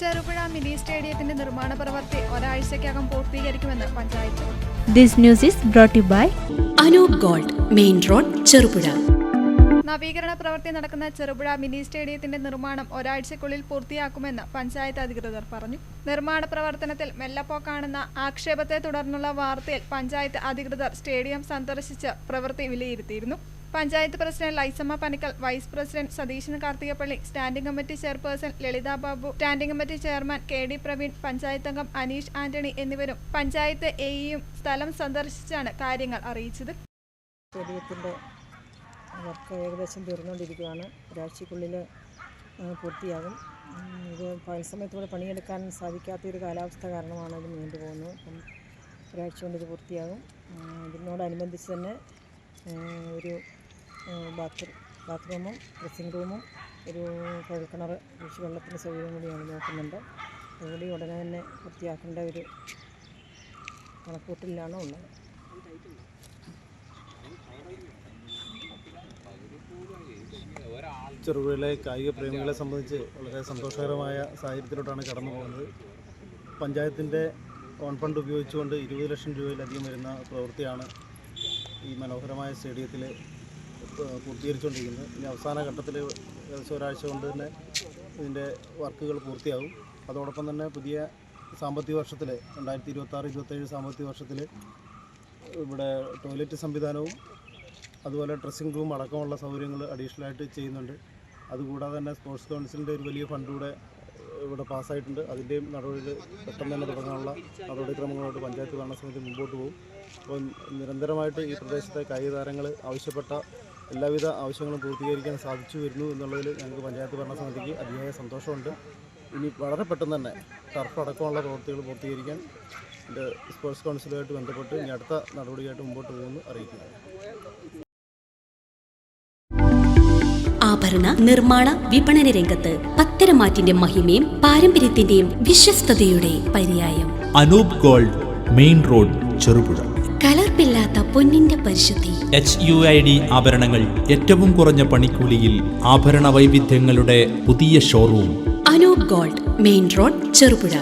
Cherupuzha mini സ്റ്റേഡിയത്തിന്റെ നിർമ്മാണ പ്രവൃത്തി ഒരാഴ്ചയ്ക്കകം പൂർത്തീകരിക്കുമെന്ന് panchayat. This news is brought to you by Anoop gold, main road, Cherupuzha. നവീകരണ പ്രവൃത്തി നടക്കുന്ന ചെറുപുഴ മിനി സ്റ്റേഡിയത്തിന്റെ നിർമ്മാണം ഒരാഴ്ചയ്ക്കുള്ളിൽ പൂർത്തിയാക്കുമെന്ന് പഞ്ചായത്ത് അധികൃതർ പറഞ്ഞു. നിർമ്മാണ പ്രവർത്തനത്തിൽ മെല്ലപ്പോക്കാണെന്ന ആക്ഷേപത്തെ തുടർന്നുള്ള വാർത്തയിൽ പഞ്ചായത്ത് അധികൃതർ സ്റ്റേഡിയം സന്ദർശിച്ച് പ്രവൃത്തി വിലയിരുത്തിയിരുന്നു. Panchayat president Laisamma Panickal, vice president Satheesan Karthikappally, standing committee chairperson Lalitha Babu, standing committee chairman K D. Praveen, panchayat അംഗം അനീഷ് ആന്റണി എന്നിവരും പഞ്ചായത്ത് എയും സ്ഥലം സന്ദർശിച്ചാണ് കാര്യങ്ങൾ അറിയിച്ചത്. സ്റ്റേഡിയത്തിൻ്റെ വർക്ക് ഏകദേശം തീർന്നുകൊണ്ടിരിക്കുകയാണ്. ഒരാഴ്ചയ്ക്കുള്ളിൽ പൂർത്തിയാകും. ഇത് പകൽ സമയത്തൂടെ പണിയെടുക്കാൻ സാധിക്കാത്തൊരു കാലാവസ്ഥ കാരണമാണ് ഇത് നീണ്ടുപോകുന്നത്. അപ്പം ഒരാഴ്ച കൊണ്ട് ഇത് പൂർത്തിയാകും. ഇതിനോടനുബന്ധിച്ച് തന്നെ ഒരു ബാത്റൂമും ഡ്രസ്സിംഗ് റൂമും ഒരു കുഴൽക്കിണർ വെള്ളത്തിന് സൗകര്യം കൂടിയാണ് നോക്കുന്നുണ്ട്. അതുകൂടി ഉടനെ തന്നെ പൂർത്തിയാക്കേണ്ട ഒരു കണക്കൂട്ടലിലാണ് ഉള്ളത്. ചെറുപുഴയിലെ കായിക പ്രേമികളെ സംബന്ധിച്ച് വളരെ സന്തോഷകരമായ സാഹചര്യത്തിലോട്ടാണ് കടന്നു പോകുന്നത്. പഞ്ചായത്തിൻ്റെ ഓൺ ഫണ്ട് ഉപയോഗിച്ചുകൊണ്ട് 20 ലക്ഷം രൂപയിലധികം വരുന്ന പ്രവൃത്തിയാണ് ഈ മനോഹരമായ സ്റ്റേഡിയത്തിൽ പൂർത്തീകരിച്ചുകൊണ്ടിരിക്കുന്നത്. ഇനി അവസാന ഘട്ടത്തിൽ ഏകദേശം ഒരാഴ്ച കൊണ്ട് തന്നെ ഇതിൻ്റെ വർക്കുകൾ പൂർത്തിയാകും. അതോടൊപ്പം തന്നെ പുതിയ സാമ്പത്തിക വർഷത്തിൽ 2026-27 സാമ്പത്തിക വർഷത്തിൽ ഇവിടെ ടോയ്ലറ്റ് സംവിധാനവും അതുപോലെ ഡ്രസ്സിംഗ് റൂം അടക്കമുള്ള സൗകര്യങ്ങൾ അഡീഷണലായിട്ട് ചെയ്യുന്നുണ്ട്. അതുകൂടാതെ തന്നെ സ്പോർട്സ് കൗൺസിലിൻ്റെ ഒരു വലിയ ഫണ്ട് കൂടെ ഇവിടെ പാസ്സായിട്ടുണ്ട്. അതിൻ്റെയും നടപടികൾ പെട്ടെന്ന് തന്നെ തുടങ്ങാനുള്ള നടപടിക്രമങ്ങളോട് പഞ്ചായത്ത് ഭരണസമിതി മുമ്പോട്ട് പോകും. അപ്പോൾ നിരന്തരമായിട്ട് ഈ പ്രദേശത്തെ കായിക താരങ്ങൾ ആവശ്യപ്പെട്ട എല്ലാവിധ ആവശ്യങ്ങളും പൂർത്തീകരിക്കാൻ സാധിച്ചു വരുന്നു എന്നുള്ളതിൽ ഞങ്ങൾക്ക് പഞ്ചായത്ത് ഭരണസമിതിക്ക് അതിയായ സന്തോഷമുണ്ട്. ഇനി വളരെ പെട്ടെന്ന് തന്നെ ടർഫ് അടക്കമുള്ള പ്രവൃത്തികൾ പൂർത്തീകരിക്കാൻ സ്പോർട്സ് കൗൺസിലുമായിട്ട് ബന്ധപ്പെട്ട് ഇനി അടുത്ത നടപടിയായിട്ട് മുമ്പോട്ട് പോകുമെന്ന് അറിയിക്കുന്നു. ആഭരണ നിർമ്മാണ വിപണന രംഗത്ത് പത്തരമാറ്റിന്റെ മഹിമയും പാരമ്പര്യത്തിന്റെയും വിശ്വസ്തയുടെ പര്യായം. Anoop gold, main road, Cherupuzha. കലർപ്പില്ലാത്ത പൊന്നിന്റെ പരിശുദ്ധി. HUID ആഭരണങ്ങൾ ഏറ്റവും കുറഞ്ഞ പണിക്കൂലിയിൽ. ആഭരണ വൈവിധ്യങ്ങളുടെ പുതിയ showroom. Anoop gold, main road, Cherupuzha.